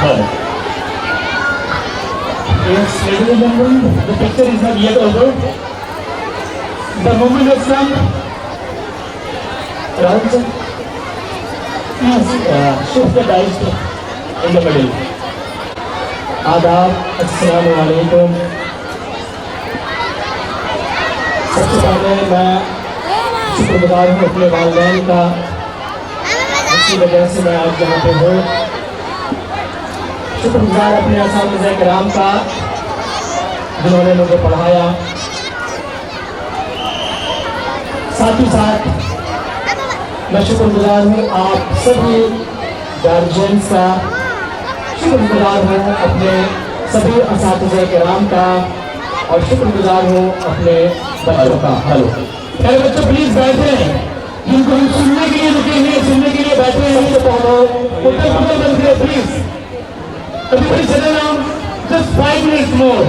Yes, ladies and gentlemen, the picture is not yet over. The moment has come. Rahul sir, please shift the dice in the middle. आदाब, अस्सलामु अलैकुम। सबसे पहले मैं शुक्रगुजार हूँ अपने वालिदैन का, जिसकी वजह से मैं आज यहाँ पे हूँ। शुक्रगुजार अपने असातिज़े किराम का, जिन्होंने मुझे पढ़ाया। साथ ही साथ मैं शुक्रगुजार हूँ आप सभी गार्जियंस का, शुक्रगुजार हूँ अपने सभी असातिज़े किराम का और शुक्रगुजार हूँ अपने बच्चों का। हेलो मेरे बच्चों, प्लीज बैठे हैं, जिनको हम सुनने के लिए रुके हैं, सुनने के लिए बैठे हैं, तो उत्तर बंद करें please. Everybody settle down, just 5 minutes more.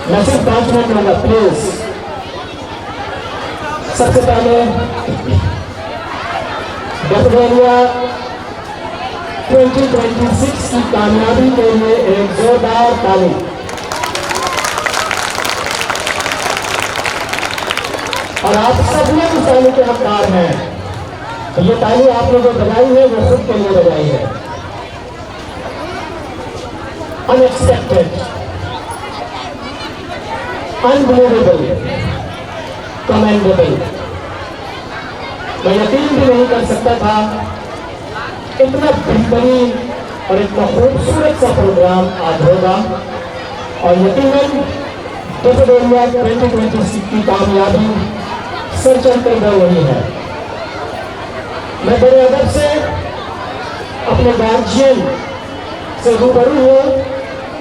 मैं सिर्फ 5 मिनट लूंगा प्लीज। सबसे पहले गठबंधन 2026 की कामयाबी के लिए एक जोरदार ताली। और आप सब लोग इस ताली के हकदार हैं। तो ये ताली आपने जो बजाई है वो खुद के लिए बजाई है। Unexpected, unbelievable, commendable। मैं यकीन भी नहीं कर सकता था इतना बेहतरीन और इतना खूबसूरत सा प्रोग्राम आज होगा। और यकीनन गठबंधन 2026 की कामयाबी सर चढ़कर बढ़ रही है। मैं बड़े अदब से अपने गार्जियन से रूबरू हूँ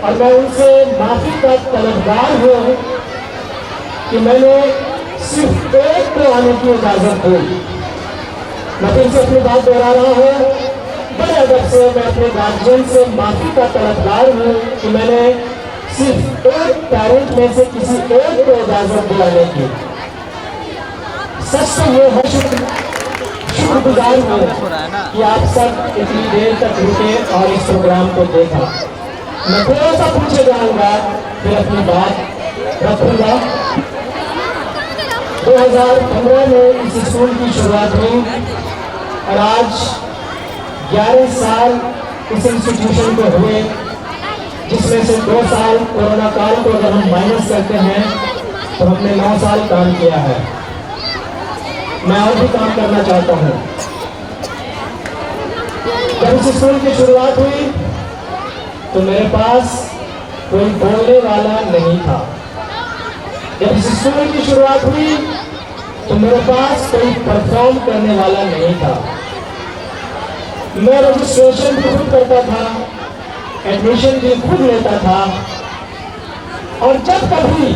और मैं उनसे माफी का तलबगार हूँ कि मैंने सिर्फ एक को आने की इजाजत दी। मैं फिर से अपनी बात दोहरा रहा हूँ, बड़े अदब से मैं अपने गार्जियन से माफी का तलबगार हूँ कि मैंने सिर्फ एक पेरेंट में से किसी एक को इजाजत दिलाने की। सच तो ये है, शुक्रगुजार हूँ कि आप सब इतनी देर तक रुके और इस प्रोग्राम को देखा। मैं थोड़ा सा पूछे जाऊंगा फिर अपनी बात रखूंगा। 2015 में इस स्कूल की शुरुआत हुई और आज 11 साल इस इंस्टीट्यूशन को हुए, जिसमें से 2 साल कोरोना काल को अगर हम माइनस करते हैं तो हमने 9 साल काम किया है। मैं और भी काम करना चाहता हूँ। जब इस स्कूल की शुरुआत हुई तो मेरे पास कोई बोलने वाला नहीं था। जब इस स्कूल की शुरुआत हुई तो मेरे पास कोई परफॉर्म करने वाला नहीं था। मैं रजिस्ट्रेशन भी खुद करता था, एडमिशन भी खुद लेता था। और जब कभी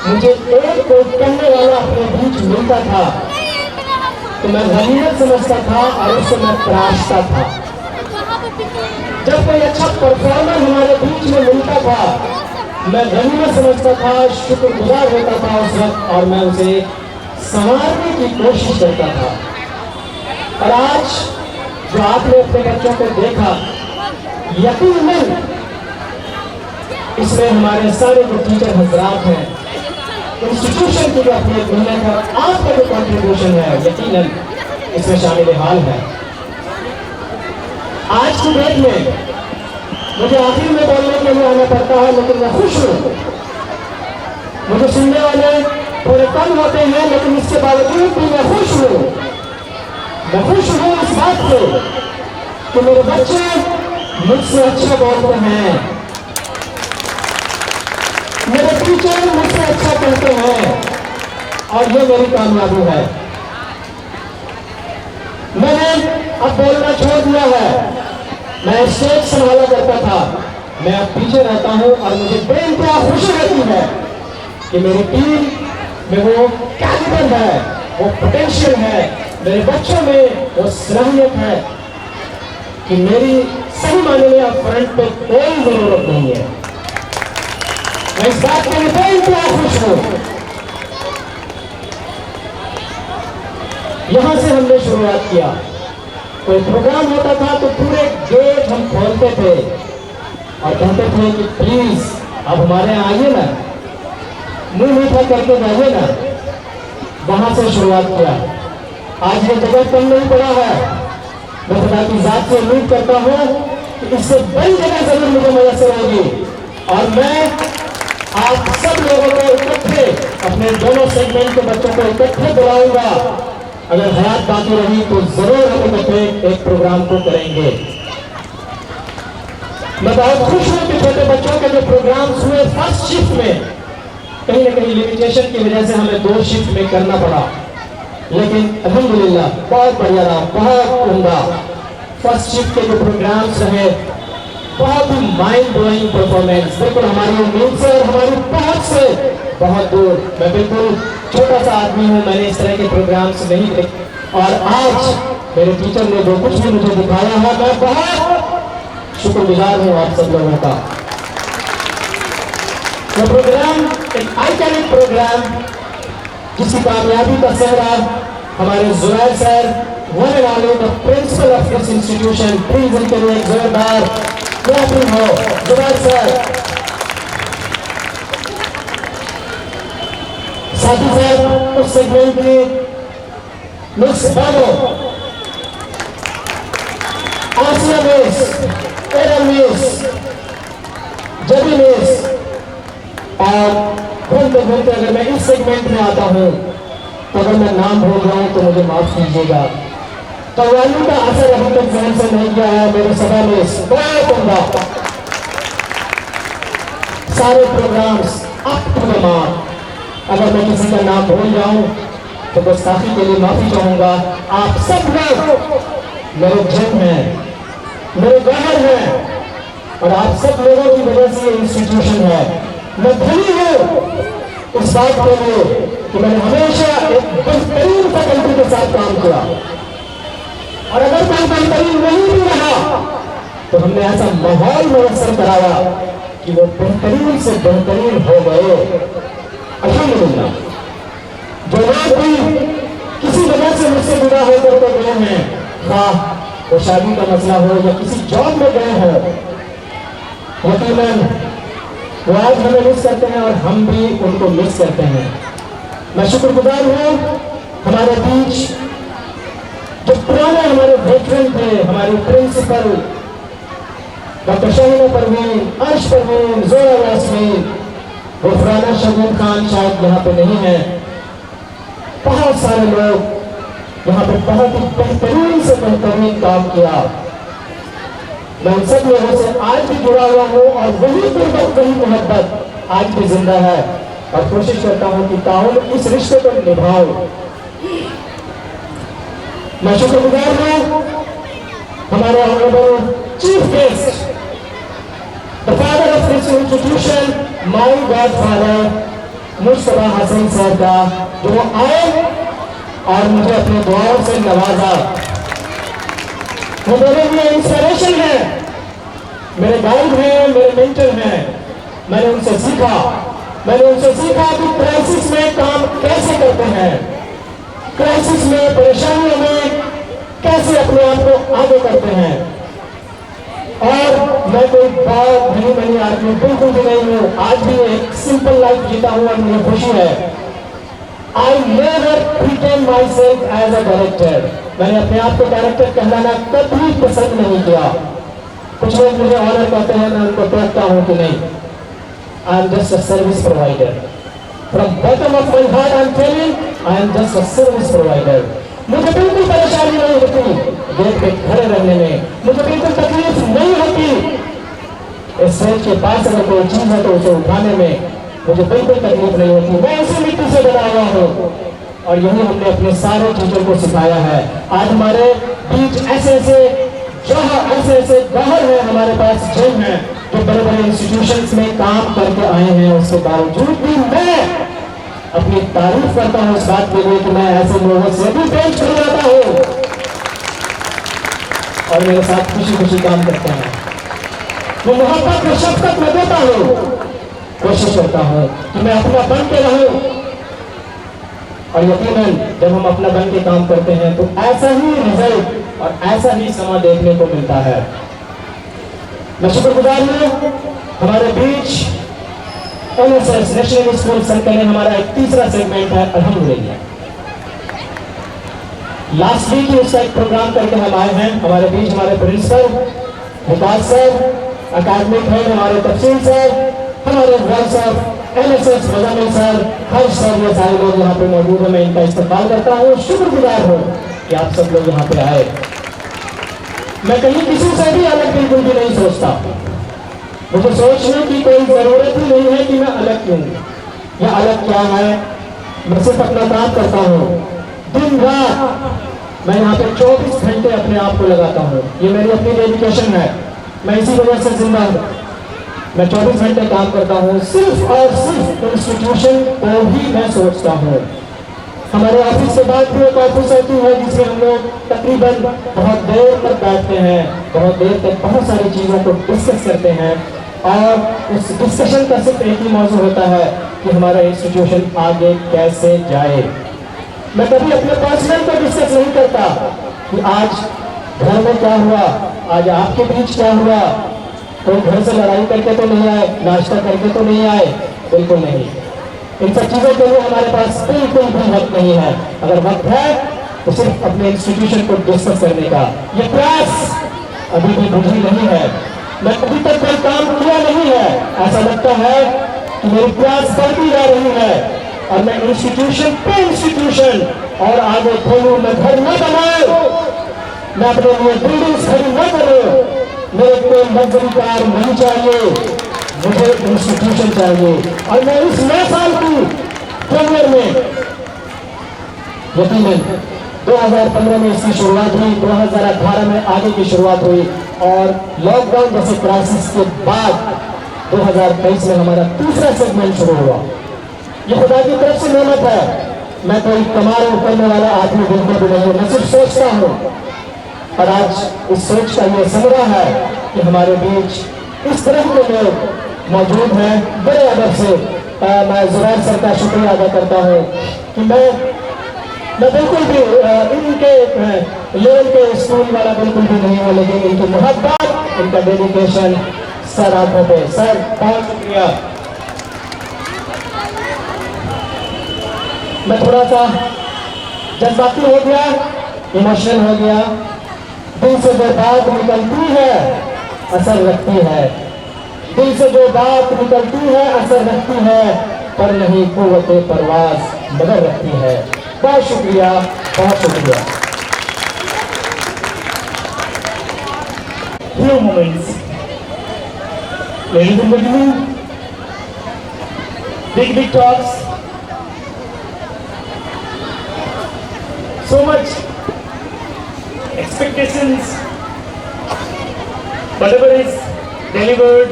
मुझे एक कोई कहने वाला अपने बीच मिलता था तो मैं गनीमत समझता था और उससे मैं तराशता था। जब कोई अच्छा परफॉर्मर हमारे बीच में मिलता था मैं गनीमत समझता था, शुक्रगुजार होता था उस वक्त और मैं उसे संवारने की कोशिश करता था। और आज जो आपने अपने बच्चों को देखा, यकीनन इसमें हमारे सारे जो टीचर हजरात हैं, इंस्टीट्यूशन की जो अपनी मेहनत है, आपका जो कंट्रीब्यूशन है, यकीनन इसमें शामिल हाल है। आज की डेट में मुझे आखिर में बोलने के लिए आना पड़ता है, लेकिन मैं खुश हूँ। मुझे सुनने वाले थोड़े कम होते हैं, लेकिन इसके बावजूद भी मैं खुश हूँ। मैं खुश हूँ इस बात से कि मेरे बच्चे मुझसे अच्छे बोलते हैं, मेरे टीचर मुझसे अच्छा कहते हैं और ये मेरी कामयाबी है। मैंने अब बोलना छोड़ दिया है। मैं स्टेज संभाला करता था, मैं अब पीछे रहता हूँ और मुझे बेइंतहा खुशी रहती है कि मेरी टीम में वो कैलिबर है, वो पोटेंशियल है, मेरे बच्चों में वो सलाहियत है कि मेरी सही मायने में अब फ्रंट पे कोई जरूरत नहीं है। मैं इस बात के लिए बेइंतहा खुश हूँ। यहां से हमने शुरुआत किया कोई प्रोग्राम होता था तो पूरे गेट हम खोलते थे और कहते थे कि प्लीज अब हमारे यहाँ आइए ना, मुंह मीठा करके जाइए ना। वहां से शुरुआत किया। आज ये जगह कम नहीं पड़ा है। मैं खुदा की जात से उम्मीद करता हूँ कि इससे बड़ी जगह जरूर मुझे मयसर होगी और मैं आप सब लोगों को इकट्ठे, अपने दोनों सेगमेंट के बच्चों को इकट्ठे बुलाऊंगा। अगर हयात बाकी रही तो जरूर हम इकट्ठे एक प्रोग्राम को करेंगे। मैं बहुत खुश हूं कि छोटे बच्चों के जो प्रोग्राम्स हुए फर्स्ट शिफ्ट में, कहीं ना कहीं लिमिटेशन की वजह से हमें 2 शिफ्ट में करना पड़ा, लेकिन अल्हम्दुलिल्लाह बहुत बढ़िया रहा, बहुत उम्दा। फर्स्ट शिफ्ट के जो प्रोग्राम्स रहे बहुत ही माइंड ब्लोइंग परफॉर्मेंस, बिल्कुल हमारी उम्मीद से और हमारी पहुंच से बहुत दूर। मैं बिल्कुल छोटा सा आदमी हूं, मैंने इस तरह के प्रोग्राम्स नहीं देखे और आज मेरे टीचर ने जो कुछ भी मुझे दिखाया है, मैं बहुत शुक्रगुजार हूं आप सब लोगों का। ये प्रोग्राम एक आइकॉनिक प्रोग्राम जिसकी कामयाबी का सेहरा हमारे Zubair sir, one and only the principle of this institution, please इनके लिए एक जोरदार क्लैपिंग हो। जुबैर सर, साथ ही साथ उस सेगमेंट में मिस बानो, आसिया मिस, एरन मिस, जबी मिस, और घूमते घूमते अगर मैं इस सेगमेंट में आता हूं तो अगर मैं नाम भूल जाऊं तो मुझे माफ कीजिएगा। कव्वाली का असर अभी तक जहन से नहीं गया है मेरे सभा में, बहुत उम्दा सारे programmes up to the mark. अगर मैं किसी का नाम भूल जाऊं तो गुस्ताखी के लिए माफी चाहूंगा। आप सब लोग मेरे जन हैं, मेरे गहर हैं और आप सब लोगों की वजह से ये इंस्टीट्यूशन है। मैं धनी हूं इस बात के लिए कि मैंने हमेशा एक बेहतरीन फैकल्टी के साथ काम किया और अगर कोई बेहतरीन नहीं भी रहा तो हमने ऐसा माहौल मुयस्सर कराया कि वो बेहतरीन से बेहतरीन हो गए। अल्हम्दुलिल्लाह जो लोग भी किसी वजह से मुझसे जुड़ा होकर के गए हैं, खाह वो शादी का मसला हो या किसी जॉब में गए हो, यकीनन वो आज हमें मिस करते हैं और हम भी उनको मिस करते हैं। मैं शुक्रगुजार हूँ हमारे बीच जो पुराने हमारे वेटरन थे, हमारे प्रिंसिपल डॉक्टर शाहीना परवीन, अर्श परवीन, जोरा यास्मीन, गुफराना शगुन खान शायद यहाँ पे नहीं है, बहुत सारे लोग यहाँ पे बहुत ही बेहतरीन से बेहतरीन काम किया। मैं उन सब लोगों से आज भी जुड़ा हुआ हूँ और वही गुर्बत, वही मोहब्बत आज भी जिंदा है और कोशिश करता हूँ कि ताउन इस रिश्ते को निभाऊं। मैं शुक्रगुजार हूँ हमारे honourable chief guest, the father of this institution, my godfather Mustafa Hasan sir का, जो आए और मुझे अपने दुआओं से नवाजा। वो मेरे लिए इंस्पिरेशन है, मेरे गाइड हैं, मेरे मेंटर हैं। मैंने उनसे सीखा कि क्राइसिस में काम कैसे करते हैं, क्राइसिस में, परेशानियों में कैसे अपने आप को आगे करते हैं। और मैं कोई बहुत धनी बनी आदमी बिल्कुल भी नहीं हूँ, आज भी एक सिंपल लाइफ जीता हूँ और मुझे खुशी है। I never pretend myself as a director. मैंने अपने आप को डायरेक्टर कहलाना कभी पसंद नहीं किया। कुछ लोग मुझे ऑनर कहते हैं, मैं उनको टोकता हूँ कि नहीं, I am just a service provider. From bottom of my heart I am telling, I am just a service provider. मुझे बिल्कुल परेशानी नहीं होती गेट पे खड़े रहने में, मुझे बिल्कुल तकलीफ नहीं होती इस स्टेज के पास अगर कोई चीज है तो उसे उठाने में मुझे बिल्कुल तकलीफ नहीं होती। मैं इसी मिट्टी से बना हुआ हूँ और यही हमने अपने सारे टीचर को सिखाया है। आज हमारे बीच ऐसे गहर है, हमारे पास जिम है जो बड़े बड़े इंस्टीट्यूशंस में काम करके आए हैं। उसके बावजूद भी मैं अपनी तारीफ करता हूँ इस बात के लिए कि मैं ऐसे लोगों से भी पेश कर जाता हूँ और मेरे साथ खुशी खुशी काम करते हैं। वो मोहब्बत में शफकत में देता हूँ, कोशिश करता हूँ कि मैं अपना बन के रहूं और यकीनन जब हम अपना बन के काम करते हैं तो ऐसा ही रिजल्ट और ऐसा ही समा देखने को मिलता है। मैं शुक्रगुजार हूँ हमारे बीच NSS नेशनल स्कूल सर्कल में हमारा एक तीसरा सेगमेंट है अल्हम्दुलिल्लाह। लास्ट वीक ही उसका एक प्रोग्राम करके हम आए हैं। हमारे बीच हमारे principal Vikas sir, academic head हमारे तफसील सर, हमारे vice sir, NSS Muzammil sir, हर सर, ये सारे लोग यहाँ पे मौजूद हैं। मैं इनका इस्तेमाल करता हूँ, शुक्रगुजार हूँ कि आप सब लोग यहाँ पे आए। मैं कहीं किसी से भी अलग बिल्कुल भी नहीं सोचता। मुझे सोचने की कोई जरूरत ही नहीं है कि मैं अलग क्यों या अलग क्या है। मैं सिर्फ अपना काम करता हूँ दिन रात। मैं यहाँ पे 24 घंटे अपने आप को लगाता हूँ। ये मेरी अपनी डेडिकेशन है। मैं इसी वजह से जिंदा हूँ। मैं 24 घंटे काम करता हूँ, सिर्फ और सिर्फ इंस्टीट्यूशन को ही मैं सोचता हूँ। हमारे ऑफिस के बाद भी एक ऑफिस होती है जिसमें हम लोग तकरीबन बहुत देर तक बैठते हैं, बहुत देर तक बहुत सारी चीज़ों को डिस्कस करते हैं और उस डिस्कशन का सिर्फ एक ही मौजू होता है कि हमारा इंस्टीट्यूशन आगे कैसे जाए। मैं कभी अपने पर्सनल को डिस्कस नहीं करता कि आज घर में क्या हुआ, आज आपके बीच क्या हुआ, कोई घर से लड़ाई करके तो नहीं आए, नाश्ता करके तो नहीं आए, बिल्कुल नहीं। इन सब चीज़ों के लिए हमारे पास बिल्कुल भी वक्त नहीं है। अगर वक्त है तो सिर्फ अपने इंस्टीट्यूशन को डिस्कस करने का। ये प्रयास अभी भी बुझी नहीं है। मैं अभी तक कोई काम किया नहीं है। ऐसा लगता है कि मेरी प्रयास बढ़ती जा रही है और मैं इंस्टीट्यूशन पे इंस्टीट्यूशन और आगे खोलूं। मैं घर न बनाऊं, मैं अपने लिए बिल्डिंग्स खड़ी न करूं। मेरे को लग्जरी कार नहीं चाहिए, मुझे इंस्टीट्यूशन चाहिए। और मैं इस नए साल की जनवरी में यकीनन 2015 में इसकी शुरुआत हुई, 2018 में आगे की शुरुआत हुई और लॉकडाउन जैसे क्राइसिस के बाद 2023 में हमारा तीसरा सेगमेंट शुरू हुआ। ये खुदा की तरफ से नेमत है। मैं कोई कमाल करने वाला आदमी बिल्कुल भी नहीं हूँ, मैं सिर्फ सोचता हूँ। और आज इस सोच का ये समरा है कि हमारे बीच इस तरह के लोग मौजूद हैं। बड़े अदब से मैं जुबैर सर का शुक्रिया अदा करता हूँ कि मैं बिल्कुल भी इनके लेवल के स्कूल वाला बिल्कुल भी नहीं हूँ, लेकिन इनकी मोहब्बत, इनका डेडिकेशन सर आंखों पे। सर बहुत शुक्रिया। मैं थोड़ा सा जज्बाती हो गया, इमोशनल हो गया। दिल से जो बात निकलती है असर रखती है, दिल से जो बात निकलती है असर रखती है, पर नहीं कुव्वते परवाज मगर रखती है। बहुत शुक्रिया, बहुत शुक्रिया। Few moments, ladies and gentlemen, big talks, so much expectations, whatever is delivered,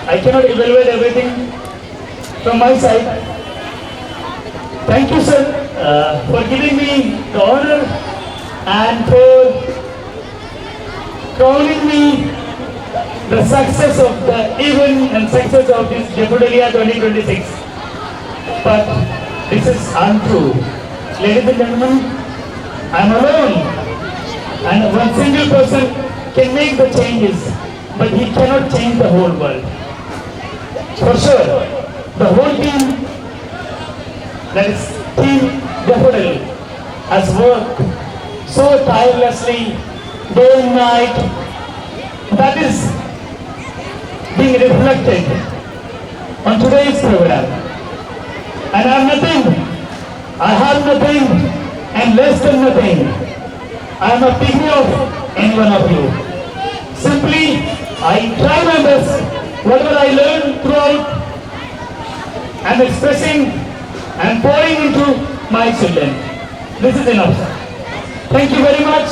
I cannot evaluate everything from my side. Thank you, sir, for giving me the honor and for crowning me the success of the event and success of this Jafudalia 2026. But this is untrue. Ladies and gentlemen, I am alone and one single person can make the changes, but he cannot change the whole world. For sure, the whole team, that is Team Jafudali, has worked so tirelessly day and night. That is being reflected on today's program. And I have nothing and less than nothing. I am a pigmy of any one of you. Simply, I try my best. Whatever I learned throughout, I am expressing and pouring into my children. This is enough, sir. Thank you very much.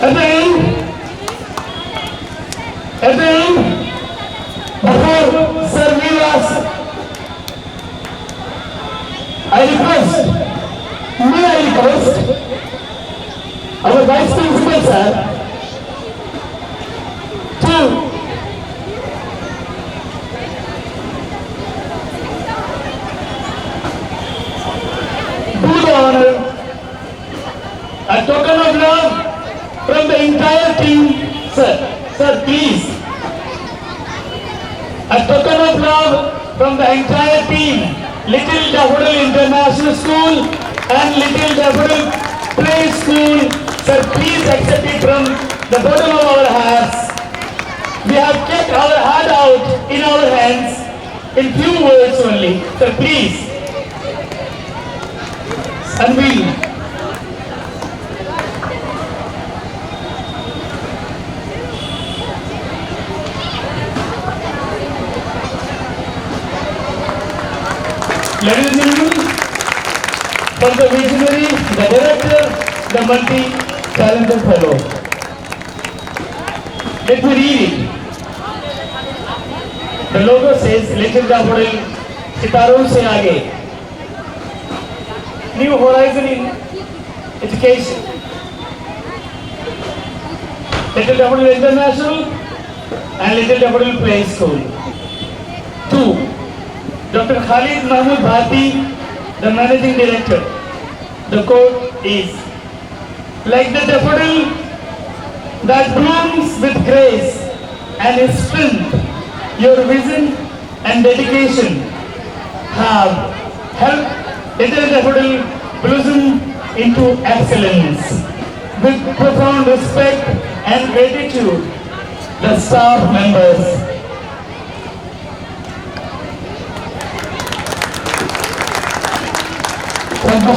At the end, before Sir leaves us, I request our Vice Principal, sir, to do the honor A token of love from the entire team. Sir, please. A token of love from the entire team. Little Daffodil International School and Little Daffodil Play School. Sir, please accept it from the bottom of our hearts. We have kept our heart out in our hands in few words only. Sir, please. Unveil. Ladies and gentlemen, from the visionary, the director, the multi-talented fellow. Let me read it. The logo says, Little Daffodil, सितारों से आगे. New horizon in education. Little Daffodil International and Little Daffodil Play School. 2. Dr. Khalid Mahmood Bharti, the Managing Director. The quote is, like the daffodil that blooms with grace and strength, your vision and dedication have helped Little Daffodil blossom into excellence. With profound respect and gratitude, the staff members, thank you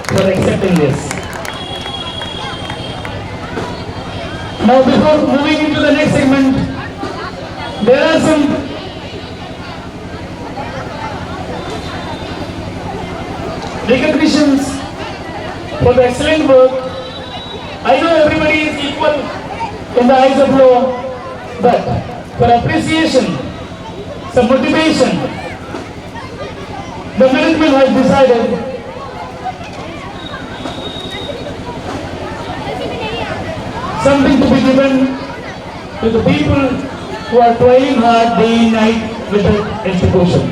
for accepting this. Now, before moving into the next segment, there are some recognitions for the excellent work. I know everybody is equal in the eyes of law, but for appreciation, some motivation, the management has decided something to be given to the people who are toiling hard day and night with the institution.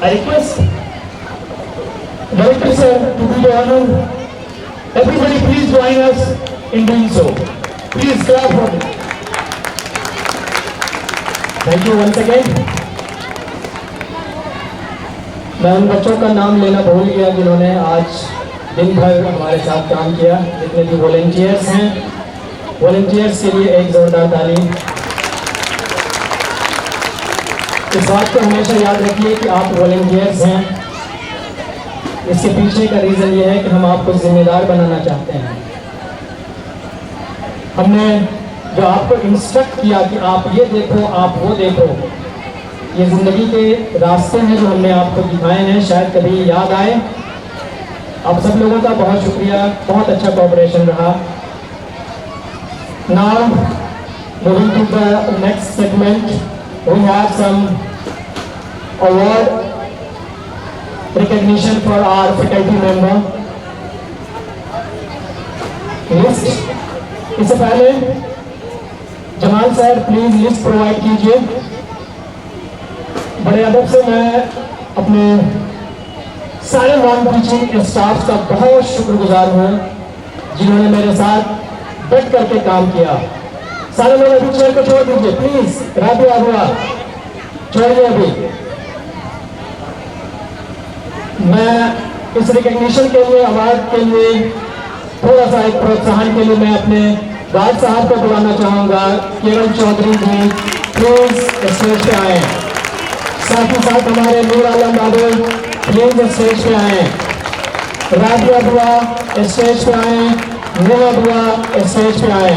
I request Director Sir to do the honor. Everybody please join us in doing so. Please clap for me. Thank you once again. मैं उन बच्चों का नाम लेना भूल गया जिन्होंने आज दिन भर हमारे साथ काम किया, जितने भी वॉलंटियर्स हैं, वॉलंटियर्स के लिए एक जोरदार ताली। इस बात को हमेशा याद रखिए कि आप वॉलंटियर्स हैं। इसके पीछे का रीज़न ये है कि हम आपको जिम्मेदार बनाना चाहते हैं। हमने जो आपको इंस्ट्रक्ट किया कि आप ये देखो, आप वो देखो, ये ज़िंदगी के रास्ते हैं जो हमने आपको दिखाए हैं, शायद कभी याद आए। आप सब लोगों का बहुत शुक्रिया, बहुत अच्छा कोऑपरेशन रहा। Now, moving to the next segment, we have some award recognition for our faculty member. List, इससे पहले Jamal sir please list provide कीजिए। बड़े अदब से मैं अपने सारे नॉन टीचिंग स्टाफ का बहुत शुक्रगुजार हूँ जिन्होंने मेरे साथ बैठ करके काम किया। सारे लोग अभी चेयर को छोड़ दीजिए प्लीज। राबिया हुआ छोड़िए अभी। मैं इस रिकग्निशन के लिए, अवार्ड के लिए, थोड़ा सा एक प्रोत्साहन के लिए मैं अपने गार्ड साहब को बुलाना चाहूँगा। केवल चौधरी जी प्लीज स्टेज पे आए। साथ ही साथ हमारे नूर आलम बाबू प्लीज स्टेज पे आए। राबिया बुआ स्टेज पे आए, नीला बुआ स्टेज पे आए।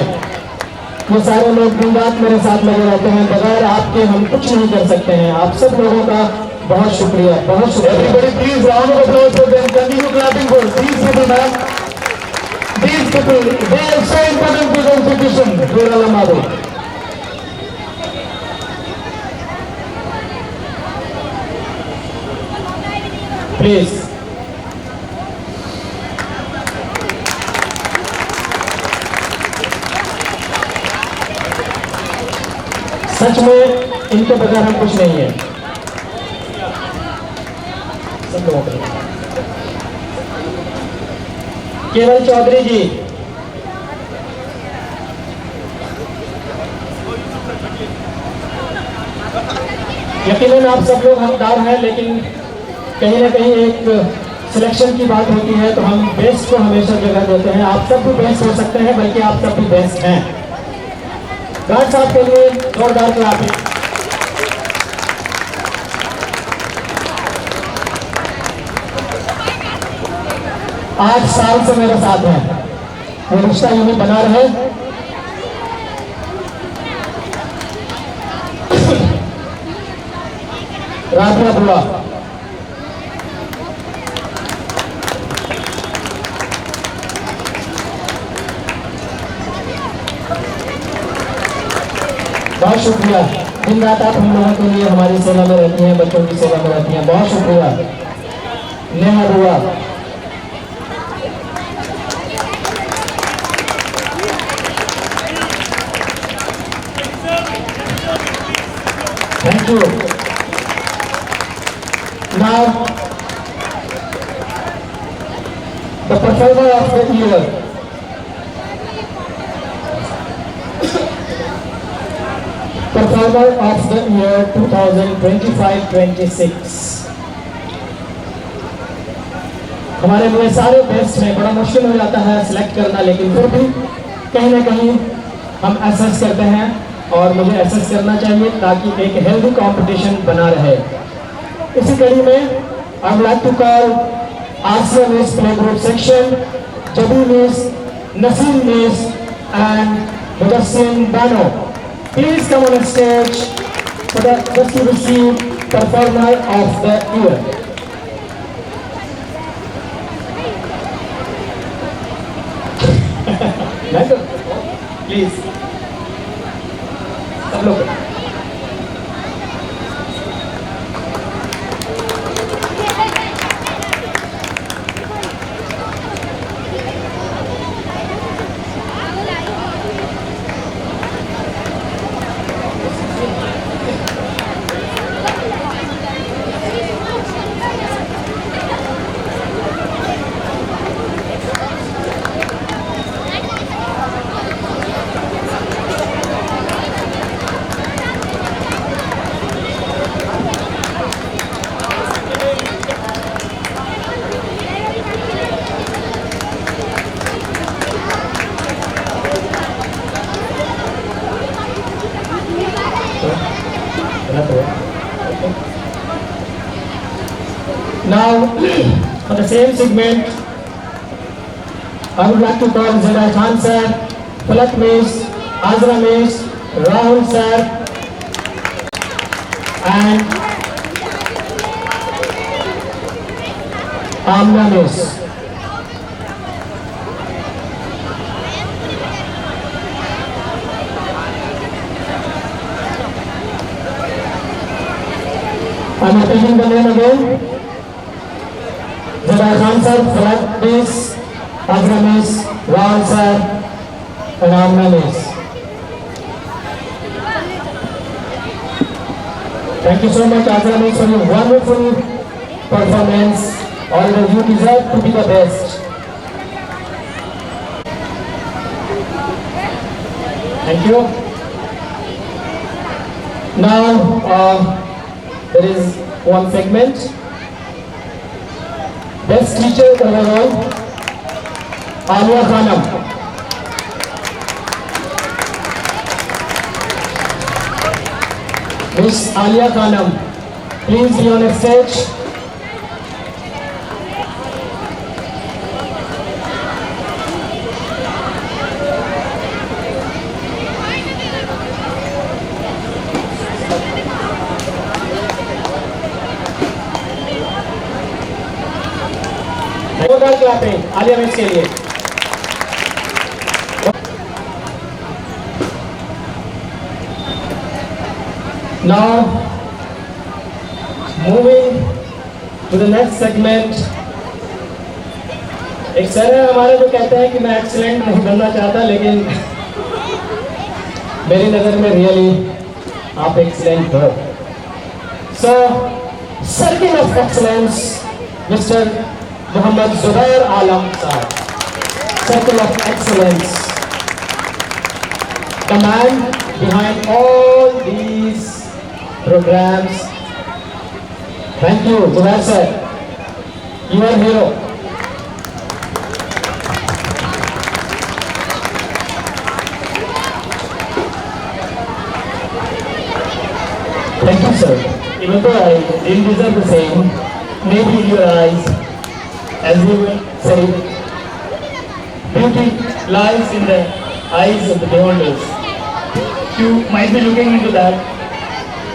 ये सारे लोग दिन रात मेरे साथ लगे रहते हैं, बगैर आपके हम कुछ नहीं कर सकते हैं। आप सब लोगों का बहुत शुक्रिया, बहुत शुक्रिया। Everybody please round of applause for them. Continue clapping for these people, man. These people, they are so important to the institution. Nूर Alam Babu. Please. सच में इनके बगैर हम कुछ नहीं है। सब लोगों के केवल चौधरी जी। यकीनन आप सब लोग हकदार हैं, लेकिन कहीं ना कहीं एक सिलेक्शन की बात होती है तो हम बेस्ट को हमेशा जगह देते हैं। आप सब भी बेस्ट हो सकते हैं, बल्कि आप सब भी बेस्ट हैं। गार्ड साहब के लिए जोरदार क्लैपिंग। 8 साल से मेरे साथ हैं, वो रिश्ता यूं ही बना रहे। राबिया बुआ, बहुत शुक्रिया। दिन रात आप हम लोगों के लिए हमारी सेवा में रहती हैं, बच्चों की सेवा में रहती हैं, बहुत शुक्रिया। नेहा बुआ, thank you. Now the performer of the year, performer of the year 2025-26। हमारे लिए सारे बेस्ट हैं, बड़ा मुश्किल हो जाता है सिलेक्ट करना, लेकिन फिर भी कहीं ना कहीं हम एसेस करते हैं और मुझे एसेस करना चाहिए ताकि एक हेल्दी कंपटीशन बना रहे। इसी कड़ी में I would like to call Asiya miss play group section, Zabi miss, Naseem miss and Mudassim Bano. Please come on stage for the just to receive performer of the year. Please, सब लोग। Now, for the same segment, I would like to call Zeda Khan sir, Falak Miss, Azra Miss, Rahul sir, and Amna Miss. I'm repeating the name again. Zeda Khan sir, Falak Miss, Azra Miss, Rahul sir, and Amna Miss. Thank you so much, Azra Miss, for your wonderful performance. Although you deserve to be the best. Thank you. Now, there is one segment. Best teacher overall, Alia Khanam. Miss Alia Khanam, please be on the stage. जोरदार clapping Alia miss के लिए। Now, moving to the next segment. एक sir है हमारे जो कहते हैं कि मैं एक्सीलेंट नहीं बनना चाहता, लेकिन मेरी नजर में रियली आप एक्सीलेंट हो। So, circle of excellence mister Mohammad Zubair Alam sahab. circle of excellence. The man behind all these programs. Thank you, Zubair sir. You are hero. Thank you, sir. Even though I didn't deserve the same, maybe in your eyes, as you will say, Beauty lies in the eyes of the beholders. You might be looking into that.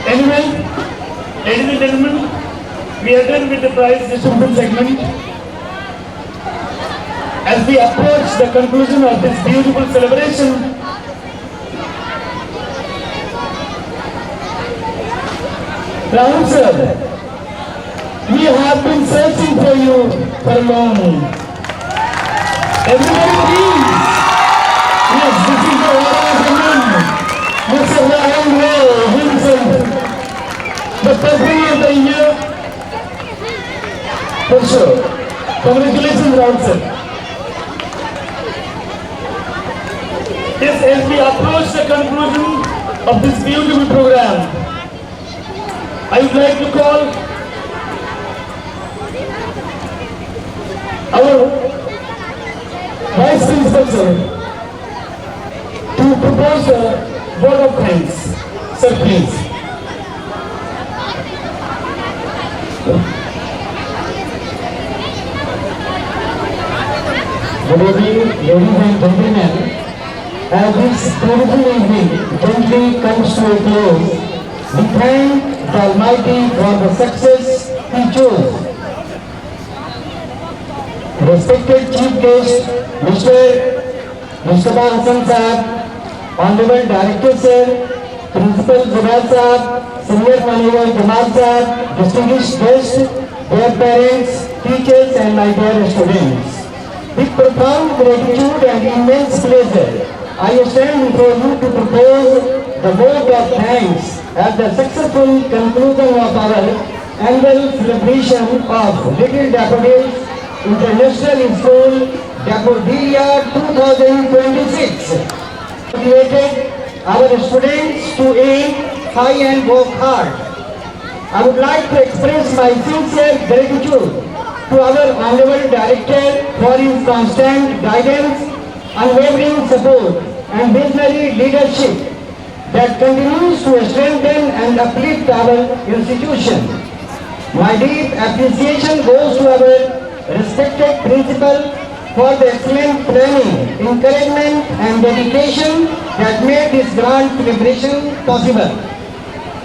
Anyway, ladies and gentlemen, we are done with the prize distribution segment. As we approach the conclusion of this beautiful celebration, Rahul sir, we have been searching for you for long. Everybody please. Yes, this is the order of the man. Mr. Rahul Ray himself, the person of the year. For sure. Congratulations, Rahul sir. yes, as we approach the conclusion of this beautiful program, I would like to call Our Vice Principal sir to propose a word of thanks. Sir, please. Good evening, ladies and gentlemen. As this beautiful evening gently comes to a close, we thank the Almighty for the success He chose. Respected Chief Guest, Mr. Mustafa Hassan Sahab, Honorable Director Sir, Principal Zubair Sahab, Senior Manager Jamal Sahab, distinguished guests, their parents, teachers and my dear students. With profound gratitude and immense pleasure, I stand before you to propose the vote of thanks at the successful conclusion of our annual celebration of Little Daffodils International School, Daffodilia 2026. Motivated our students to aim high and work hard. I would like to express my sincere gratitude to our Honorable Director for his constant guidance, unwavering support and visionary leadership that continues to strengthen and uplift our institution. My deep appreciation goes to our respected principal for the excellent planning, encouragement and dedication that made this grand celebration possible.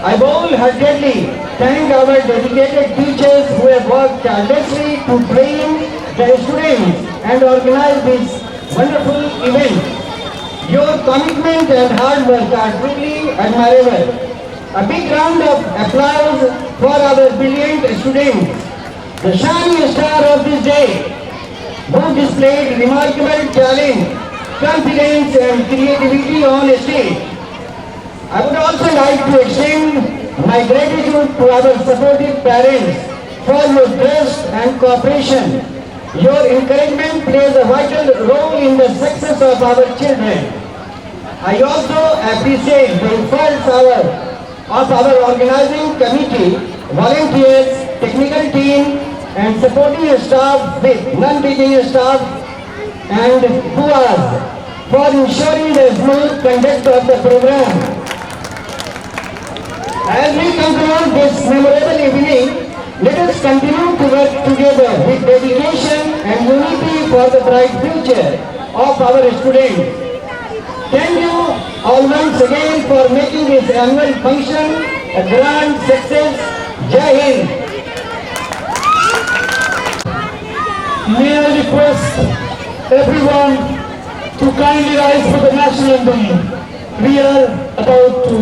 I wholeheartedly thank our dedicated teachers who have worked tirelessly to train the students and organize this wonderful event. Your commitment and hard work are truly admirable. A big round of applause for our brilliant students, the shining star of this day, who displayed remarkable talent, confidence and creativity on stage. I would also like to extend my gratitude to our supportive parents for your trust and cooperation. Your encouragement plays a vital role in the success of our children. I also appreciate the efforts of our organizing committee, volunteers, technical team, and supporting staff with non-teaching staff and PUAs for ensuring the smooth conduct of the program. As we conclude this memorable evening, let us continue to work together with dedication and unity for the bright future of our students. Thank you all once again for making this annual function a grand success. Jai Hind. may I request everyone to kindly rise for the national anthem. We are about to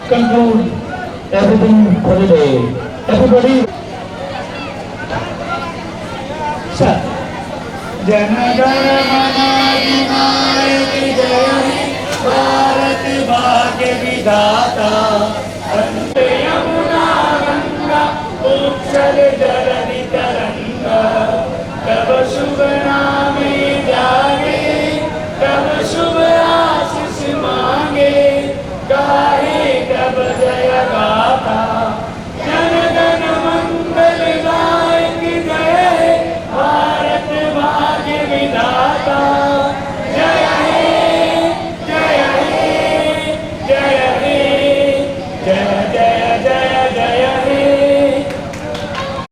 conclude everything for the day. Everybody, start. Jana Gana Mana Adinayak Jai Bharat Bhagya Vidhata Ante Yamuna Ganga Uchal Jai